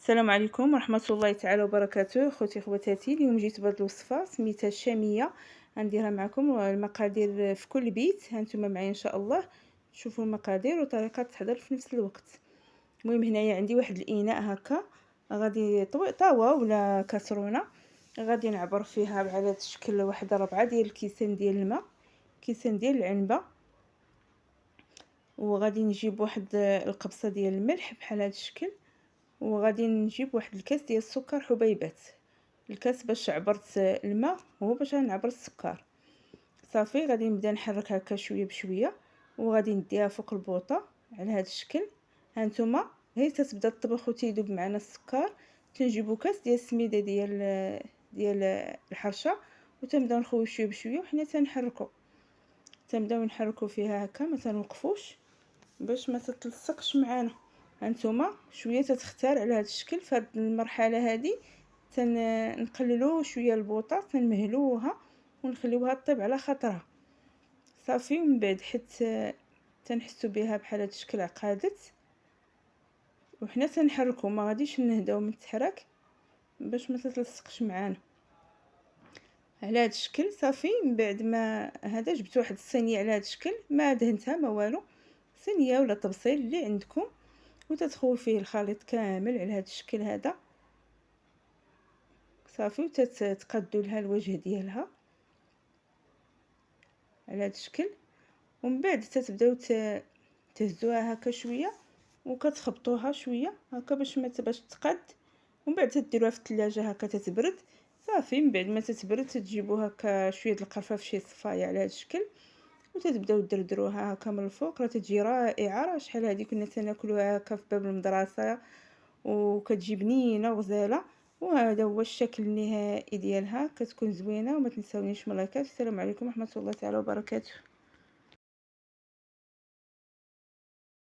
السلام عليكم ورحمة الله تعالى وبركاته. خوتي خواتاتي، اليوم جيت بهاد الوصفة سميتها الشامية، غنديرها معكم. المقادير في كل بيت، هانتوما معايا ان شاء الله تشوفوا المقادير وطريقة التحضير في نفس الوقت. المهم هنايا عندي واحد الاناء هكا، غادي طاوة ولا كاسرونة، غادي نعبر فيها على هذا الشكل واحد 4 ديال الكيسان ديال الماء، كيسان ديال العنبة، وغادي نجيب واحد القبصة ديال الملح بحال هذا الشكل، وغادي نجيب واحد الكاس ديال السكر حبيبات. الكاس باش عبرت الماء هو باش نعبر السكر. صافي غادي نبدا نحرك هكا شويه بشويه، وغادي نديها فوق البوطه على هذا الشكل. هانتوما غير تتبدا الطبخ وتيذوب معنا السكر، تنجيبو كاس ديال السميده ديال الحرشه، وتنبداو نخويو شويه بشويه وحنا تنحركو، تنبداو نحركو فيها هكا، ما تنوقفوش باش ما تتلصقش معانا. هانتوما شويه تتختار على هذا الشكل. في هذه المرحله هذه تنقللوا شويه البوطه، تنمهلوها ونخليوها طيب على خاطرها. صافي ومن بعد حتى تنحسوا بها بحال هذا الشكل عقادت، وحنا تنحركوا، ما غاديش نهداو من التحرك باش ما تتلصقش معانا على هذا الشكل. صافي من بعد ما هذا جبت واحد الصينيه على هذا الشكل، ما دهنتها ما والو، صينيه ولا طبسيل اللي عندكم، وتدخل فيه الخليط كامل على هذا الشكل هذا. صافي وتتقادوا لها الوجه ديالها على هذا الشكل، ومن بعد تتبداو تهزوها هكا شويه وكتخبطوها شويه هكا باش تقاد، ومن بعد تديروها في الثلاجه هكا تتبرد. صافي من بعد ما تتبرد تجيبوها هكا شويه القرفه في شي صفايه على هذا الشكل، وتتبداو دردروها هكا من الفوق. راه تجي رائعه، راه شحال هذه كنا تناكلوها هكا في باب المدرسه، وكتجي بنينه وغزاله. وهذا هو الشكل النهائي ديالها، كتكون زوينه. وما تنساونيش من اللايكات. السلام عليكم ورحمه الله تعالى وبركاته.